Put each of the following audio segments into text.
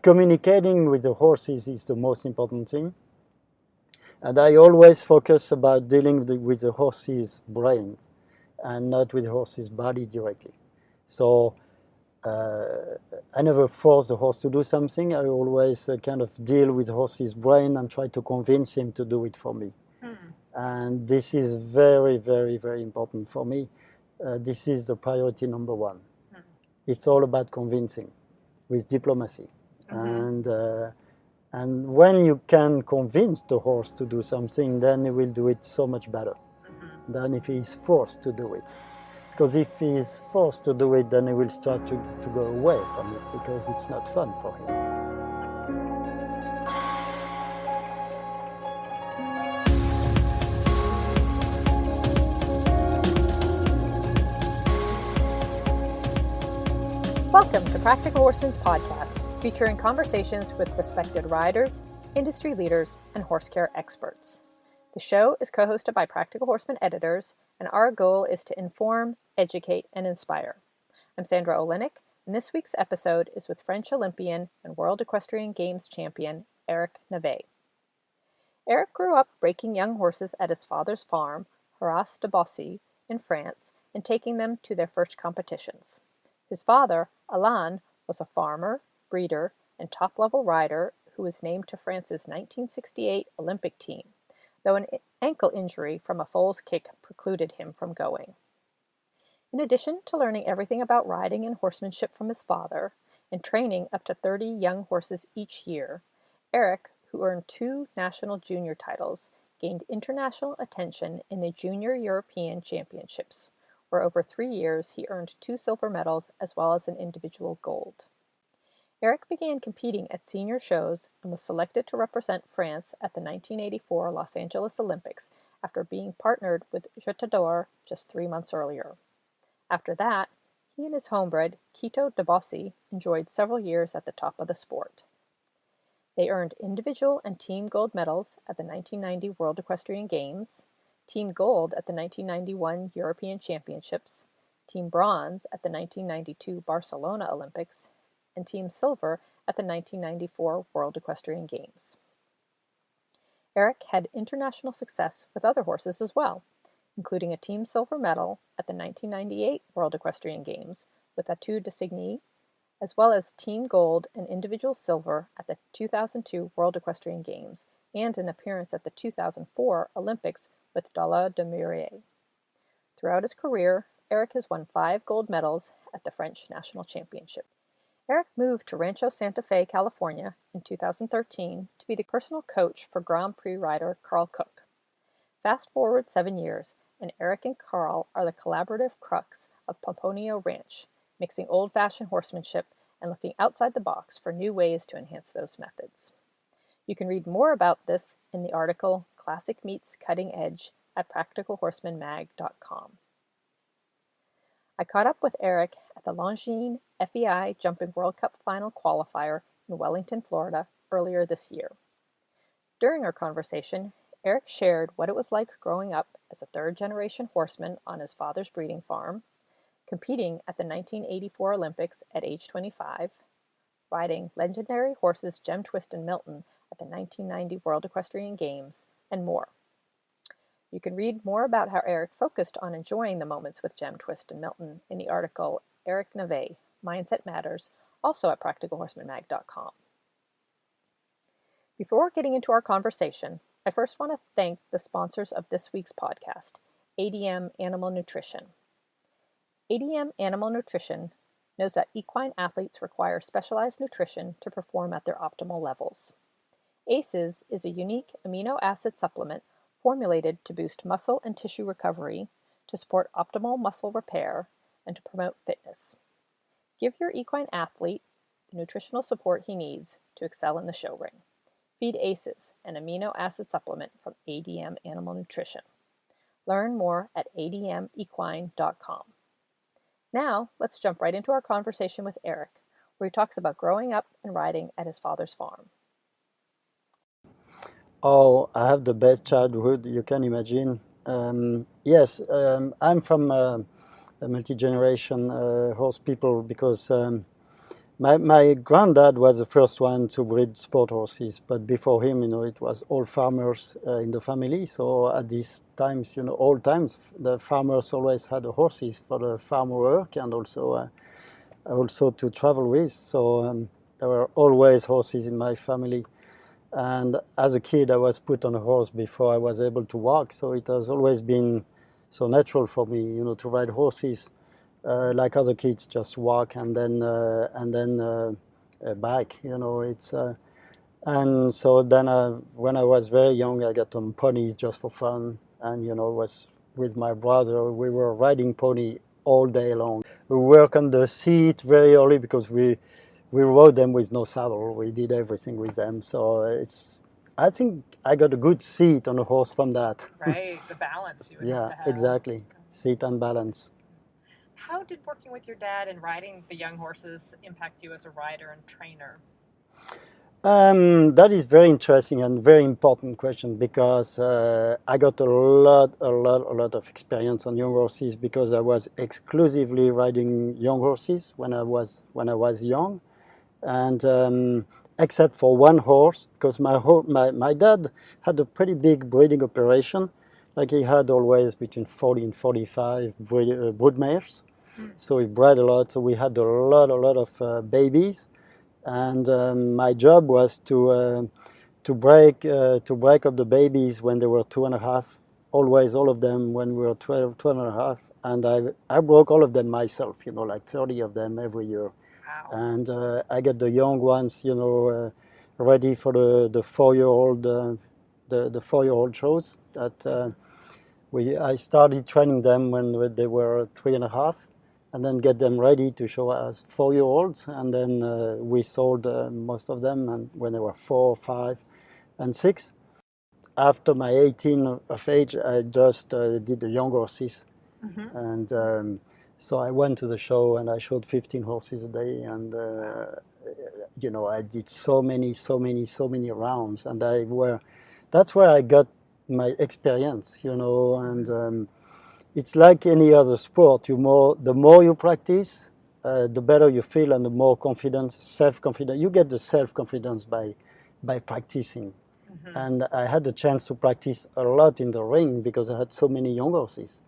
communicating with the horses is the most important thing. And I always focus about dealing with the horse's brain and not with the horse's body directly. So I never force the horse to do something. I always kind of deal with the horse's brain and try to convince him to do it for me. And this is very, very, very important for me. This is the priority number one. It's all about convincing with diplomacy. And when you can convince the horse to do something, then he will do it so much better than if he is forced to do it. Because if he is forced to do it, then he will start to go away from it because it's not fun for him. Welcome to Practical Horseman's podcast, featuring conversations with respected riders, industry leaders, and horse care experts. The show is co-hosted by Practical Horseman editors, and our goal is to inform, educate, and inspire. I'm Sandra Olenek, and this week's episode is with French Olympian and World Equestrian Games champion Eric Navet. Eric grew up breaking young horses at his father's farm, Quito de Baussy, in France, and taking them to their first competitions. His father, Alain, was a farmer, breeder, and top-level rider who was named to France's 1968 Olympic team, though an ankle injury from a foal's kick precluded him from going. In addition to learning everything about riding and horsemanship from his father, and training up to 30 young horses each year, Eric, who earned 2 national junior titles, gained international attention in the Junior European Championships, where over 3 years he earned 2 silver medals as well as an individual gold. Eric began competing at senior shows and was selected to represent France at the 1984 Los Angeles Olympics after being partnered with Atout just 3 months earlier. After that, he and his homebred, Quito de Baussy, enjoyed several years at the top of the sport. They earned individual and team gold medals at the 1990 World Equestrian Games, team gold at the 1991 European Championships, team bronze at the 1992 Barcelona Olympics, and team silver at the 1994 World Equestrian Games. Eric had international success with other horses as well, including a team silver medal at the 1998 World Equestrian Games with Atout de Signy, as well as team gold and individual silver at the 2002 World Equestrian Games and an appearance at the 2004 Olympics with Dollar du Murier. Throughout his career, Eric has won 5 gold medals at the French National Championship. Eric moved to Rancho Santa Fe, California in 2013 to be the personal coach for Grand Prix rider Karl Cook. Fast forward 7 years, and Eric and Karl are the collaborative crux of Pomponio Ranch, mixing old-fashioned horsemanship and looking outside the box for new ways to enhance those methods. You can read more about this in the article Classic Meets Cutting Edge at practicalhorsemanmag.com. I caught up with Eric at the Longines FEI Jumping World Cup Final Qualifier in Wellington, Florida, earlier this year. During our conversation, Eric shared what it was like growing up as a third-generation horseman on his father's breeding farm, competing at the 1984 Olympics at age 25, riding legendary horses Gem Twist and Milton at the 1990 World Equestrian Games, and more. You can read more about how Eric focused on enjoying the moments with Gem Twist and Milton in the article Eric Navet, Mindset Matters, also at practicalhorsemanmag.com. Before getting into our conversation, I first want to thank the sponsors of this week's podcast, ADM Animal Nutrition. ADM Animal Nutrition knows that equine athletes require specialized nutrition to perform at their optimal levels. ACEs is a unique amino acid supplement formulated to boost muscle and tissue recovery, to support optimal muscle repair, and to promote fitness. Give your equine athlete the nutritional support he needs to excel in the show ring. Feed ACEs, an amino acid supplement from ADM Animal Nutrition. Learn more at admequine.com. Now, let's jump right into our conversation with Eric, where he talks about growing up and riding at his father's farm. Oh, I have the best childhood you can imagine. Yes, I'm from a multi-generation horse people because My granddad was the first one to breed sport horses, but before him, it was all farmers in the family. So at these times, old times, the farmers always had the horses for the farm work and also to travel with. So there were always horses in my family. And as a kid, I was put on a horse before I was able to walk. So it has always been so natural for me, to ride horses. Like other kids, just walk and then bike. And so then when I was very young, I got on ponies just for fun, and was with my brother. We were riding pony all day long. We work on the seat very early because we rode them with no saddle. We did everything with them. So I think I got a good seat on a horse from that. Right, the balance you would have to have. Exactly, seat and balance. How did working with your dad and riding the young horses impact you as a rider and trainer? That is very interesting and very important question because I got a lot of experience on young horses because I was exclusively riding young horses when I was young, and except for one horse, because my dad had a pretty big breeding operation, like he had always between 40 and 45 brood mares. So we bred a lot. So we had a lot of babies, and my job was to break up the babies when they were 2.5. Always all of them when we were 12 and a half, and I broke all of them myself. Like 30 of them every year. Wow. And I get the young ones, ready for the 4-year-old the 4-year-old shows. That I started training them when they were 3.5. And then get them ready to show as 4-year-olds, and then we sold most of them and when they were 4, 5, and 6. After my 18 of age, I just did the young horses, and so I went to the show and I showed 15 horses a day, and I did so many rounds, and that's where I got my experience, and. It's like any other sport. The more you practice, the better you feel, and the more self-confidence. You get the self-confidence by practicing. And I had the chance to practice a lot in the ring because I had so many young horses.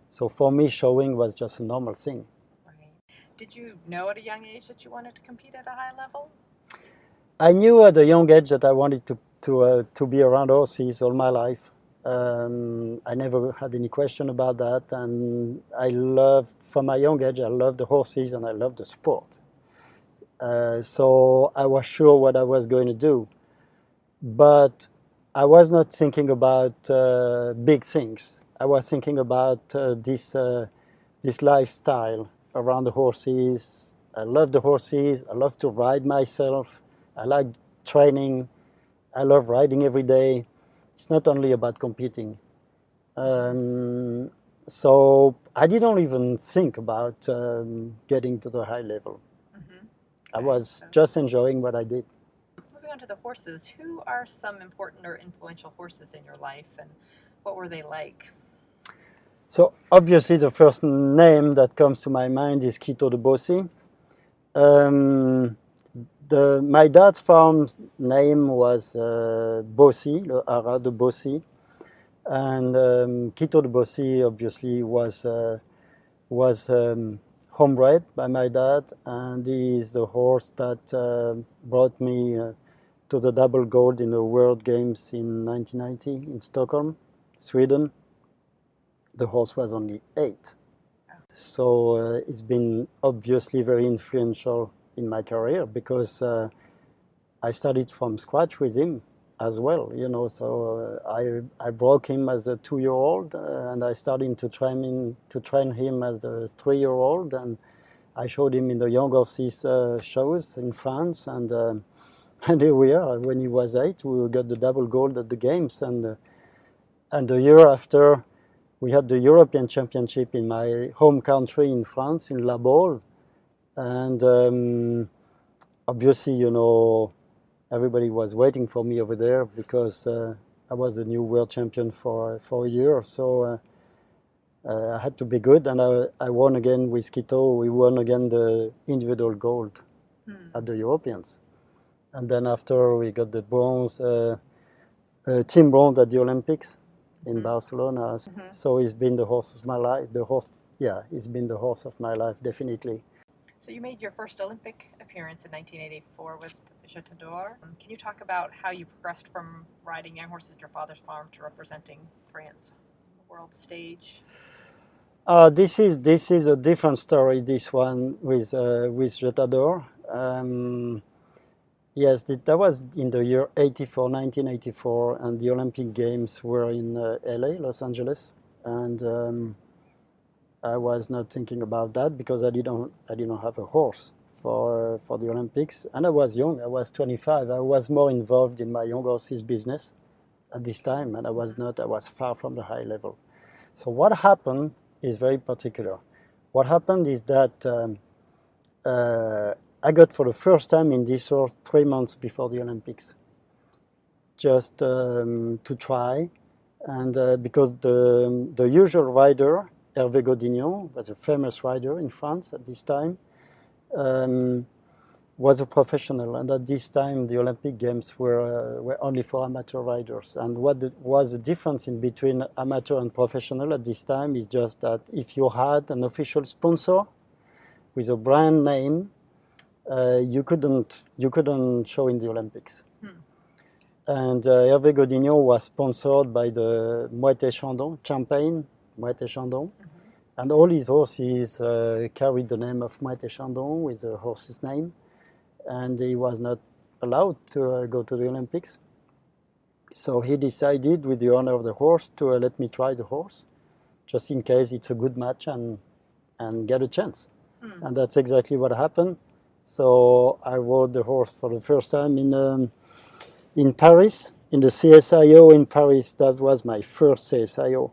So for me, showing was just a normal thing. Right. Did you know at a young age that you wanted to compete at a high level? I knew at a young age that I wanted to be around horses all my life. I never had any question about that, and from my young age, I loved the horses and I loved the sport. So I was sure what I was going to do, but I was not thinking about big things. I was thinking about this lifestyle around the horses. I love the horses. I love to ride myself. I like training. I love riding every day. It's not only about competing. So I didn't even think about getting to the high level. I was just enjoying what I did. Moving on to the horses, who are some important or influential horses in your life, and what were they like? So obviously the first name that comes to my mind is Quito de Baussy. My dad's farm's name was Baussy, le Haras de Baussy, and Quito de Baussy obviously was homebred by my dad, and he is the horse that brought me to the double gold in the World Games in 1990 in Stockholm, Sweden. The horse was only 8, so it's been obviously very influential in my career because I started from scratch with him as well, So I broke him as a 2-year-old, and I started to train him as a 3-year-old, and I showed him in the young horses shows in France, and here we are. When he was 8, we got the double gold at the games, and the year after, we had the European Championship in my home country in France, in La Baule. And obviously, everybody was waiting for me over there because I was the new world champion for a year. So I had to be good, and I won again with Quito. We won again the individual gold. at the Europeans. And then after we got the bronze, team bronze at the Olympics in Barcelona. So he's been the horse of my life. He's been the horse of my life, definitely. So you made your first Olympic appearance in 1984 with Atout. Can you talk about how you progressed from riding young horses at your father's farm to representing France on the world stage? This is a different story. This one with Jetador. Yes, that was in the year 1984, and the Olympic Games were in LA, Los Angeles, and I was not thinking about that because I didn't have a horse for the Olympics, and I was young. I was 25. I was more involved in my young horses business at this time, and I was far from the high level. So what happened is very particular. What happened is that I got for the first time in this horse 3 months before the Olympics, just to try, and because the usual rider, Hervé Godignon, was a famous rider in France at this time, was a professional, and at this time the Olympic Games were only for amateur riders. And what was the difference in between amateur and professional at this time is just that if you had an official sponsor with a brand name, you couldn't show in the Olympics. And Hervé Godignon was sponsored by the Moët Chandon, Champagne, Moët Chandon. And all his horses carried the name of Moët Chandon with the horse's name. And he was not allowed to go to the Olympics. So he decided, with the owner of the horse, to let me try the horse, just in case it's a good match and get a chance. And that's exactly what happened. So I rode the horse for the first time in Paris, in the CSIO in Paris. That was my first CSIO.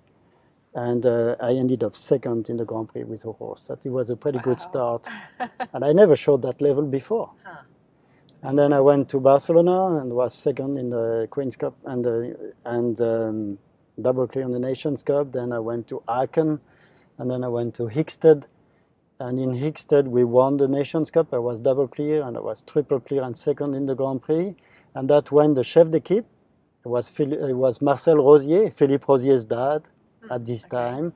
And I ended up second in the Grand Prix with the horse. That it was a pretty good start. And I never showed that level before. And then I went to Barcelona and was second in the Queen's Cup and double clear in the Nations Cup. Then I went to Aachen, and then I went to Hickstead. And in Hickstead, we won the Nations Cup. I was double clear, and I was triple clear and second in the Grand Prix. And that when the chef d'équipe was Marcel Rosier, Philippe Rosier's dad at this time.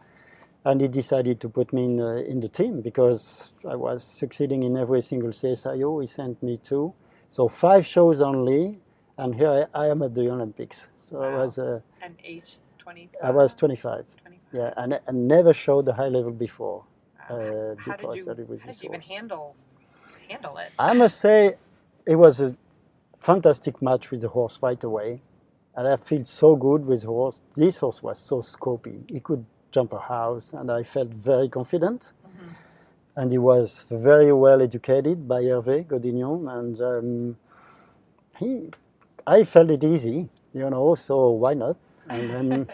And he decided to put me in the team because I was succeeding in every single CSIO. He sent me 2. So 5 shows only, and here I am at the Olympics. So I was... and age 25? I was 25. Yeah, and I never showed the high level before. How did you even handle it? I must say it was a fantastic match with the horse right away. And I felt so good with the horse. This horse was so scopy. He could jump a house, and I felt very confident. And he was very well educated by Hervé Godignon. And I felt it easy, so why not? And then...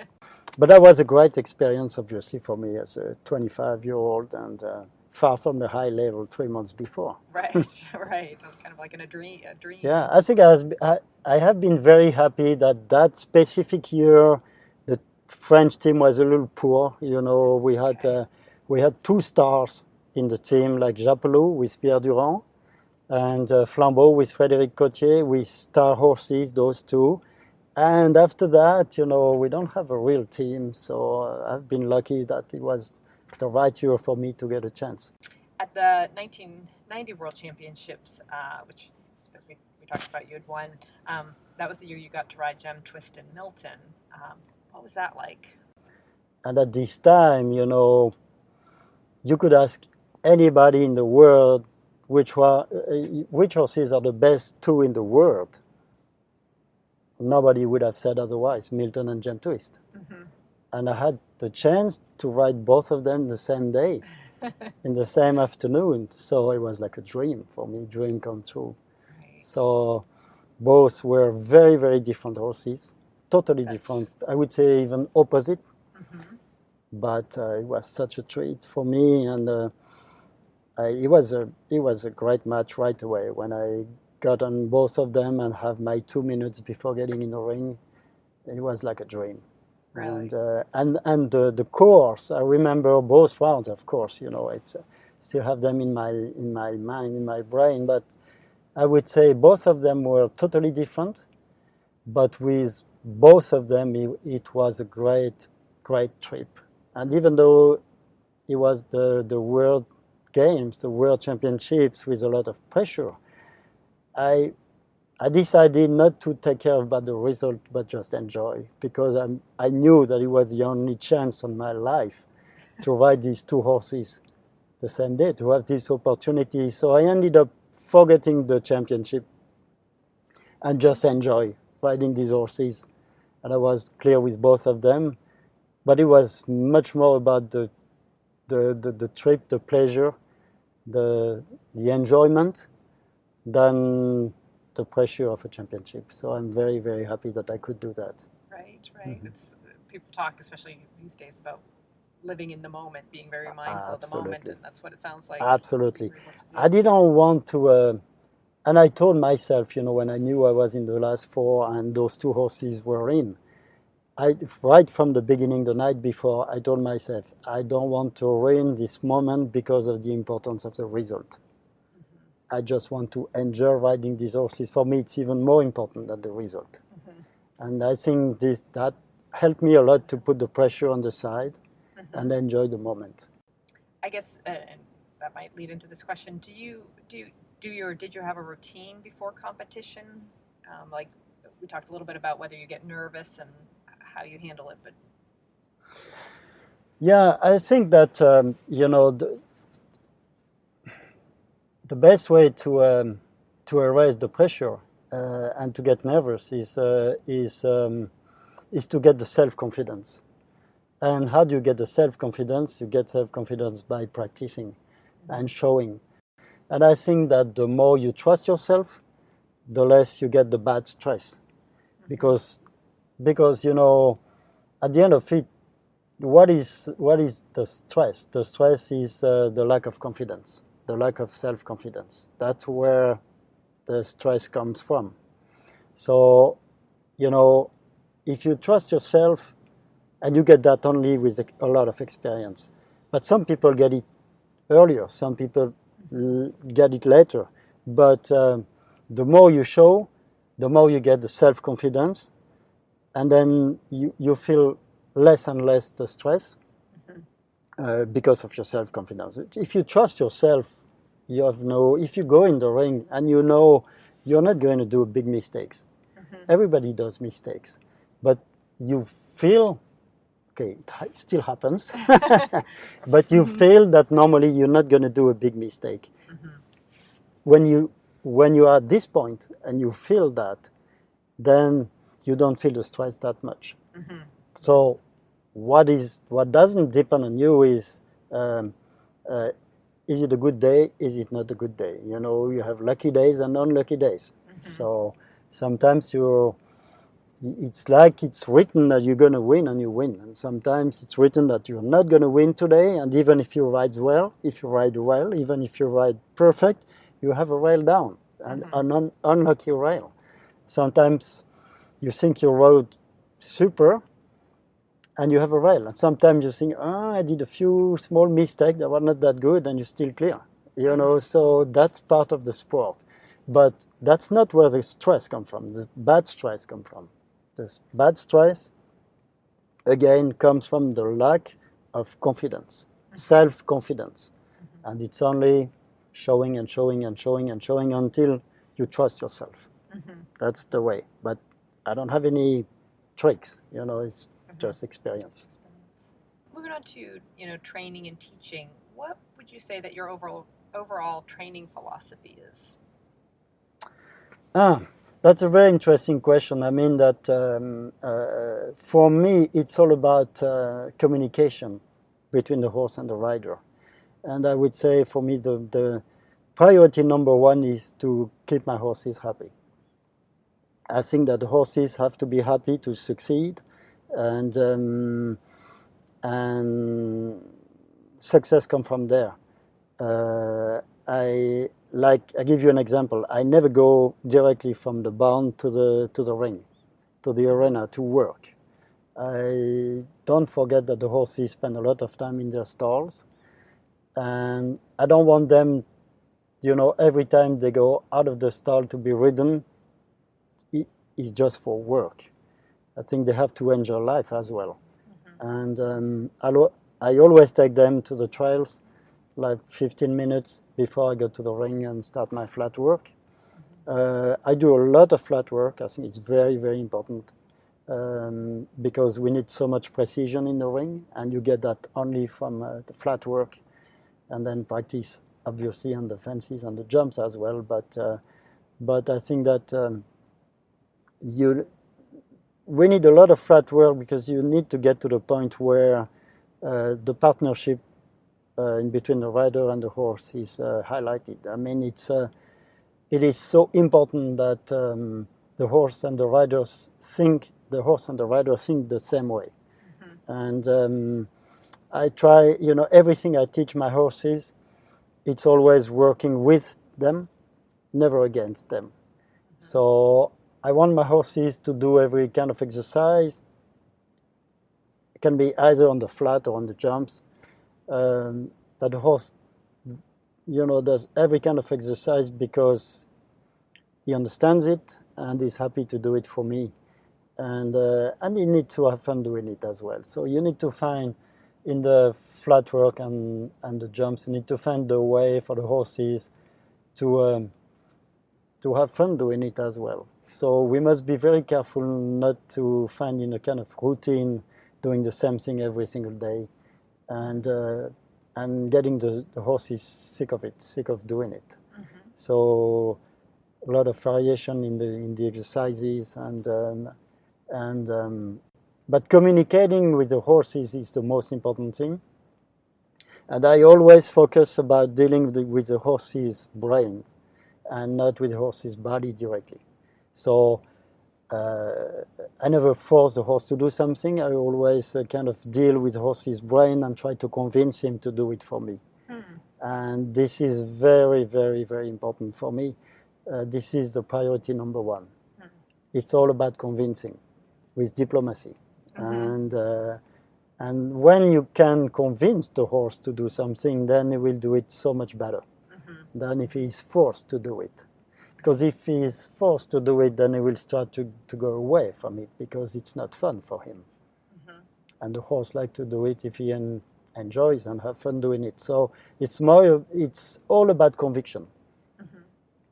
But that was a great experience, obviously, for me as a 25-year-old and far from the high level 3 months before. Right. It was kind of like a dream. Yeah, I think I have been very happy that specific year the French team was a little poor. We had 2 stars in the team, like Japelot with Pierre Durand and Flambeau with Frédéric Cotier, with star horses, those 2. And after that, we don't have a real team, so I've been lucky that it was the right year for me to get a chance. At the 1990 World Championships, which, as we talked about, you had won, that was the year you got to ride Gem Twist and Milton. What was that like? And at this time, you could ask anybody in the world which horses are the best 2 in the world. Nobody would have said otherwise, Milton and Gem Twist. And I had the chance to ride both of them the same day, in the same afternoon. So it was like a dream for me, dream come true. Right. So both were very, very different horses, totally different. I would say even opposite. But it was such a treat for me, and it was a great match right away when I got on both of them and have my 2 minutes before getting in the ring. It was like a dream. Really? And the course, I remember both rounds, of course, it's still have them in my mind, in my brain, but I would say both of them were totally different, but with both of them, it was a great, great trip. And even though it was the World Games, the World Championships with a lot of pressure, I decided not to take care about the result, but just enjoy, because I knew that it was the only chance on my life to ride these two horses the same day, to have this opportunity. So I ended up forgetting the championship and just enjoy riding these horses. And I was clear with both of them, but it was much more about the trip, the pleasure, the enjoyment than the pressure of a championship. So I'm very, very happy that I could do that. Right. Mm-hmm. People talk, especially these days, about living in the moment, being very mindful of the moment, and that's what it sounds like. Absolutely. I didn't want to, and I told myself, when I knew I was in the last four and those two horses were in, right from the beginning, the night before, I told myself, I don't want to ruin this moment because of the importance of the result. I just want to enjoy riding these horses. For me, it's even more important than the result. And I think that helped me a lot to put the pressure on the side and enjoy the moment. I guess, and that might lead into this question, did you have a routine before competition? Like we talked a little bit about whether you get nervous and how you handle it, but yeah, I think that the best way to erase the pressure and to get nervous is to get the self-confidence. And how do you get the self-confidence? You get self-confidence by practicing and showing. And I think that the more you trust yourself, the less you get the bad stress. Because at the end of it, what is the stress? The stress is the lack of confidence, the lack of self-confidence. That's where the stress comes from. So, if you trust yourself, and you get that only with a lot of experience. But some people get it earlier, some people get it later. But the more you show, the more you get the self-confidence, and then you feel less and less the stress because of your self-confidence. If you trust yourself, if you go in the ring and you know you're not going to do big mistakes. Everybody does mistakes, but you feel, okay, it still happens, but you feel that normally you're not going to do a big mistake. When you are at this point and you feel that, then you don't feel the stress that much. So what doesn't depend on you is it a good day? Is it not a good day? You have lucky days and unlucky days. So sometimes it's like it's written that you're going to win and you win. And sometimes it's written that you're not going to win today. And even if you ride well, even if you ride perfect, you have a rail down, and an unlucky rail. Sometimes you think you rode super and you have a rail. And sometimes you think, I did a few small mistakes that were not that good, and you're still clear. So that's part of the sport. But that's not where the stress comes from. The bad stress comes from. The bad stress, again, comes from the lack of confidence, self-confidence. And it's only showing and showing and showing and showing until you trust yourself. That's the way. But I don't have any tricks, it's just experience. Moving on to, training and teaching, what would you say that your overall training philosophy is? That's a very interesting question. I mean that for me, it's all about communication between the horse and the rider. And I would say for me, the priority number one is to keep my horses happy. I think that the horses have to be happy to succeed, and success comes from there. I give you an example. I never go directly from the barn to the ring, to the arena to work. I don't forget that the horses spend a lot of time in their stalls, and I don't want them, every time they go out of the stall to be ridden, it is just for work. I think they have to enjoy life as well. And I always take them to the trails like 15 minutes before I go to the ring and start my flat work. I do a lot of flat work. I think it's very, very important because we need so much precision in the ring, and you get that only from the flat work, and then practice obviously on the fences and the jumps as well. But I think that we need a lot of flat work because you need to get to the point where the partnership in between the rider and the horse is highlighted. I mean, it is so important that the horse and the rider think the same way. And I try, everything I teach my horses, it's always working with them, never against them. So I want my horses to do every kind of exercise. It can be either on the flat or on the jumps. That the horse, does every kind of exercise because he understands it and is happy to do it for me. And he needs to have fun doing it as well. So you need to find in the flat work and the jumps, you need to find the way for the horses to have fun doing it as well. So we must be very careful not to find in a kind of routine doing the same thing every single day, and getting the horses sick of doing it. So a lot of variation in the exercises, but communicating with the horses is the most important thing. And I always focus about dealing with the horse's brain and not with the horse's body directly. So I never force the horse to do something. I always kind of deal with the horse's brain and try to convince him to do it for me. And this is very, very, very important for me. This is the priority number one. It's all about convincing with diplomacy. And when you can convince the horse to do something, then he will do it so much better than if he is forced to do it. Because if he is forced to do it, then he will start to go away from it because it's not fun for him. And the horse likes to do it if he enjoys and have fun doing it. So it's all about conviction.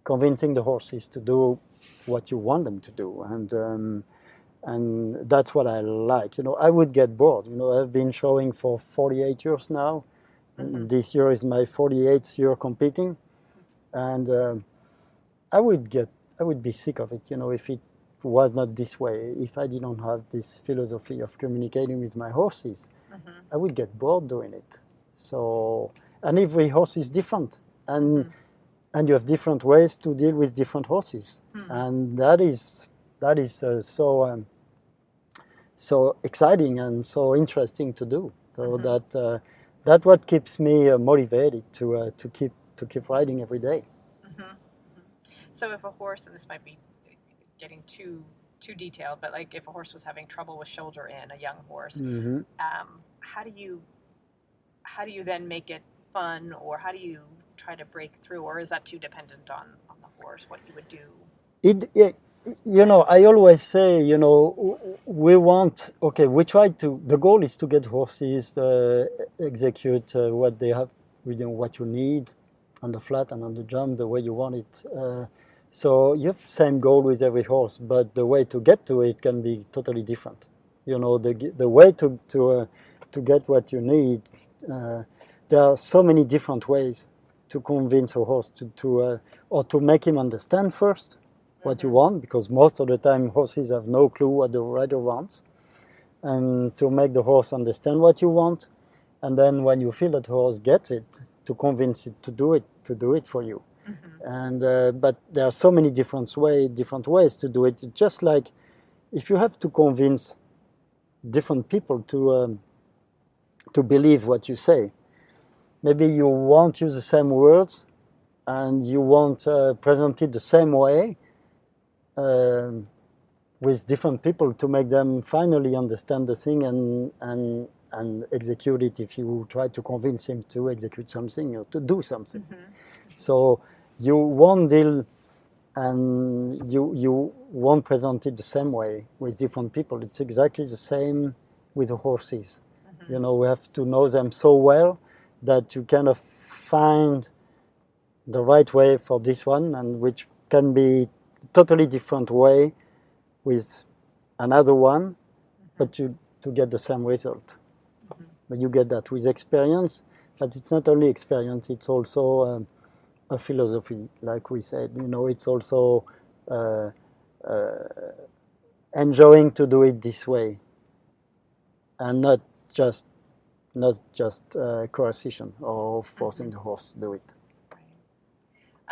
Convincing the horses to do what you want them to do. And that's what I like. I would get bored. I've been showing for 48 years now. This year is my 48th year competing. And I would be sick of it, if it was not this way. If I didn't have this philosophy of communicating with my horses, I would get bored doing it. So, and every horse is different, and you have different ways to deal with different horses, and that is so exciting and so interesting to do. So that's what keeps me motivated to keep riding every day. So if a horse, and this might be getting too detailed, but like if a horse was having trouble with shoulder in, a young horse, how do you then make it fun, or how do you try to break through, or is that too dependent on the horse, what you would do? I always say, the goal is to get horses execute what they have, what you need on the flat and on the jump, the way you want it. So you have the same goal with every horse, but the way to get to it can be totally different. The way to get what you need, there are so many different ways to convince a horse or to make him understand first what you want, because most of the time horses have no clue what the rider wants, and to make the horse understand what you want, and then when you feel that the horse gets it, to convince it to do it for you. And but there are so many different ways to do it. It's just like if you have to convince different people to believe what you say, maybe you won't use the same words and you won't present it the same way with different people to make them finally understand the thing and execute it if you try to convince him to execute something or to do something. So you won't deal and you won't present it the same way with different people. It's exactly the same with the horses. You know, we have to know them so well that you kind of find the right way for this one, and which can be totally different way with another one, but to get the same result. But you get that with experience, but it's not only experience, it's also a philosophy, like we said. You know, it's also enjoying to do it this way, and not just coercion or forcing the horse to do it.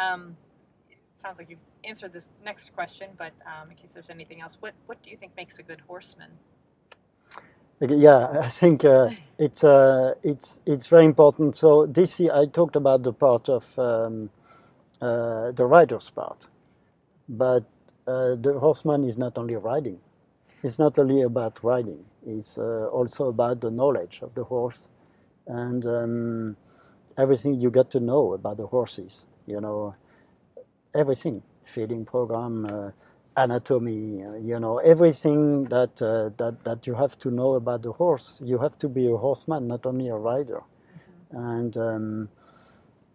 It sounds like you've answered this next question, but in case there's anything else, what do you think makes a good horseman? Yeah, I think it's very important. So this year I talked about the part of the rider's part, but the horseman is not only riding. It's not only about riding. It's also about the knowledge of the horse and everything you get to know about the horses. You know, everything, feeding program, anatomy, you know, everything that you have to know about the horse. You have to be a horseman, not only a rider. And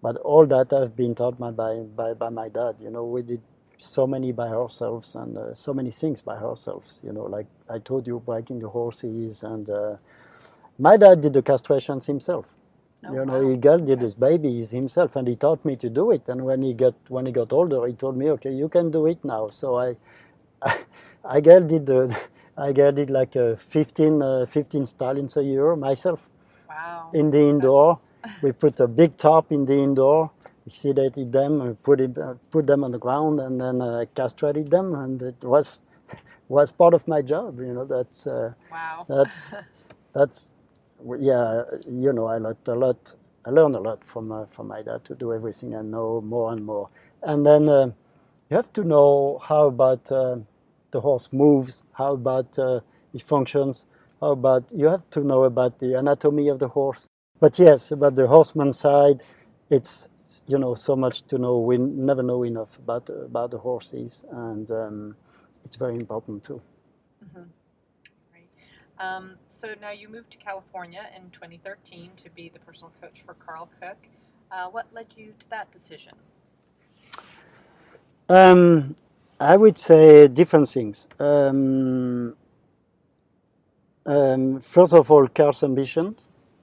but all that I've been taught by my dad. You know, we did so many by ourselves and so many things by ourselves. You know, like I told you, breaking the horses, and my dad did the castrations himself. You know, he gelded his babies himself, and he taught me to do it. And when he got older, he told me, "Okay, you can do it now." So I gelded like 15 stallions a year myself. Wow! In the indoor, we put a big tarp in the indoor. We sedated them, and put them on the ground, and then castrated them, and it was part of my job. You know, that's wow. That's yeah, you know, I learned a lot from my dad to do everything and know more and more. And then you have to know how about the horse moves, how about it functions, how about you have to know about the anatomy of the horse. But yes, about the horseman side, it's, you know, so much to know. We never know enough about the horses, and it's very important too. So now you moved to California in 2013 to be the personal coach for Karl Cook. What led you to that decision? I would say different things. First of all, Karl's ambition.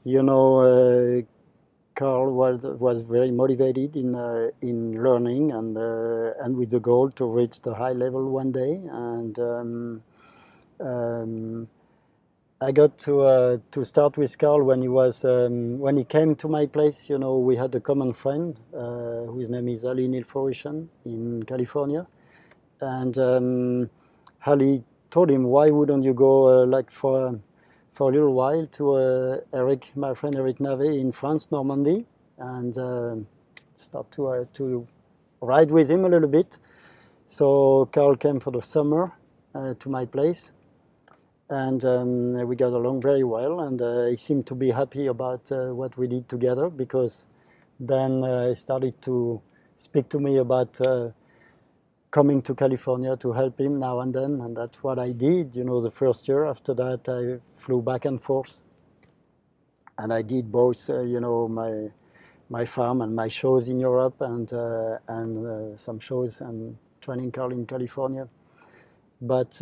You know, Karl was very motivated in learning and with the goal to reach the high level one day. And I got to start with Karl when when he came to my place. You know, we had a common friend whose name is Ali Nilforishan in California, and Ali told him, "Why wouldn't you go like for a little while to my friend Eric Navet in France, Normandy, and start to ride with him a little bit?" So Karl came for the summer to my place. And we got along very well, and he seemed to be happy about what we did together, because then he started to speak to me about coming to California to help him now and then, and that's what I did. You know, the first year. After that, I flew back and forth, and I did both, you know, my farm and my shows in Europe, and some shows and training Karl in California, but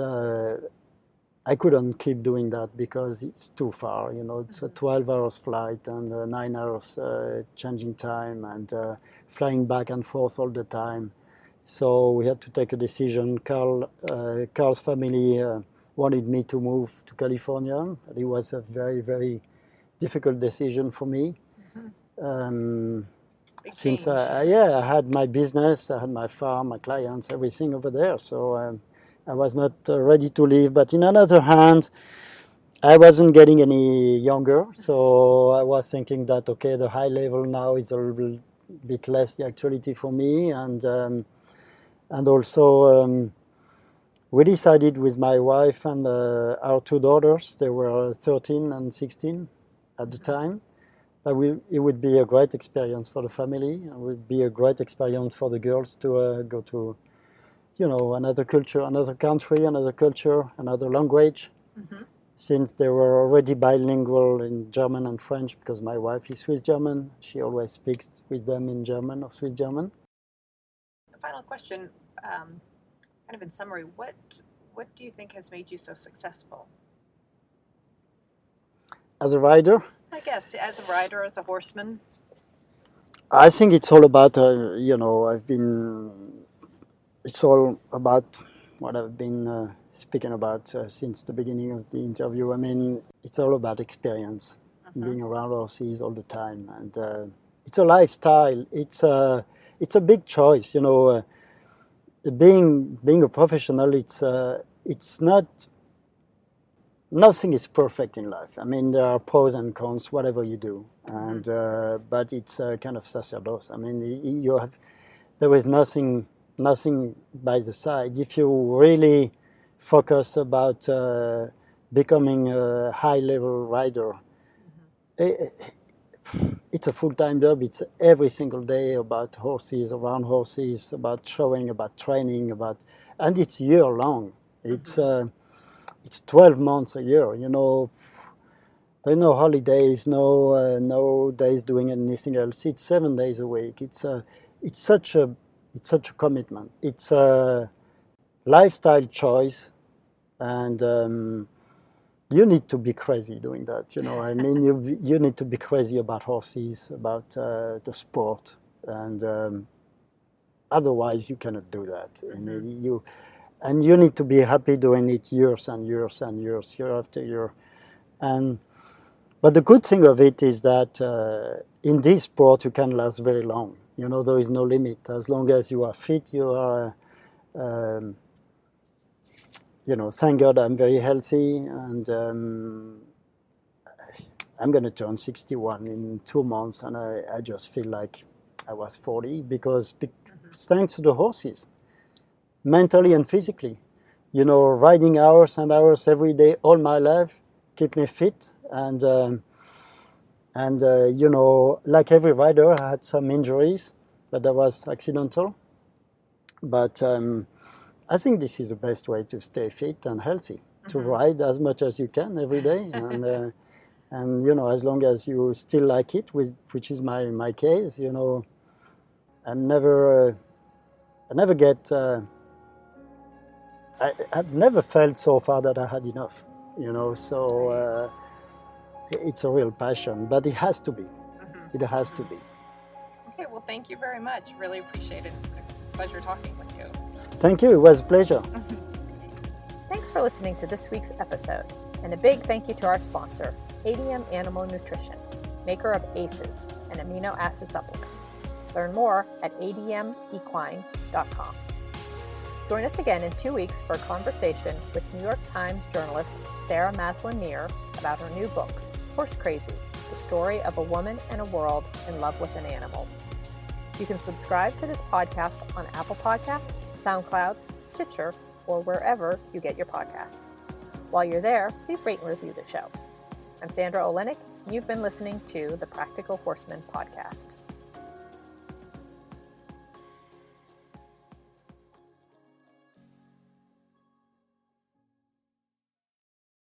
I couldn't keep doing that because it's too far. You know, it's a 12 hours flight and 9 hours changing time, and flying back and forth all the time. So we had to take a decision. Karl's family wanted me to move to California. It was a very, very difficult decision for me. Since I had my business, I had my farm, my clients, everything over there. So I was not ready to leave. But in another hand, I wasn't getting any younger. So I was thinking that, okay, the high level now is a little bit less the actuality for me. And also we decided with my wife and our two daughters, they were 13 and 16 at the time, it would be a great experience for the family. It would be a great experience for the girls to go to, another culture, another country, another culture, another language. Mm-hmm. Since they were already bilingual in German and French, because my wife is Swiss German, she always speaks with them in German or Swiss German. The final question, kind of in summary, what do you think has made you so successful? As a rider? I guess, as a rider, as a horseman. I think it's all about, it's all about what I've been speaking about since the beginning of the interview. I mean, it's all about experience, being around horses all the time. And it's a lifestyle. It's a big choice, being a professional, it's not, nothing is perfect in life. I mean, there are pros and cons, whatever you do. And but it's a kind of sacerdoce. I mean, there is nothing by the side. If you really focus about becoming a high-level rider, it's a full-time job. It's every single day about horses, around horses, about showing, about training, and it's year-long. It's 12 months a year. There are no holidays, no days doing anything else. It's 7 days a week. It's such a commitment. It's a lifestyle choice, and you need to be crazy doing that. I mean, you need to be crazy about horses, about the sport, and otherwise you cannot do that. And you need to be happy doing it years and years and years, year after year. But the good thing of it is that in this sport you can last very long. There is no limit. As long as you are fit, you are, thank God I'm very healthy, and I'm going to turn 61 in 2 months, and I just feel like I was 40 because thanks to the horses, mentally and physically. Riding hours and hours every day all my life keep me fit, and like every rider, I had some injuries, but that was accidental. But I think this is the best way to stay fit and healthy, to ride as much as you can every day, and as long as you still like it, which is my case, I never get. I've never felt so far that I had enough, so it's a real passion, but it has to be. It has to be. Okay, well, thank you very much. Really appreciate it. It's a pleasure talking with you. Thank you. It was a pleasure. Thanks for listening to this week's episode, and a big thank you to our sponsor, ADM Animal Nutrition, maker of ACEs, an amino acid supplement. Learn more at admequine.com. Join us again in 2 weeks for a conversation with New York Times journalist Sarah Maslin-Meir about her new book, Horse Crazy, the story of a woman and a world in love with an animal. You can subscribe to this podcast on Apple Podcasts, SoundCloud, Stitcher, or wherever you get your podcasts. While you're there, please rate and review the show. I'm Sandra Olenek, and you've been listening to the Practical Horseman podcast.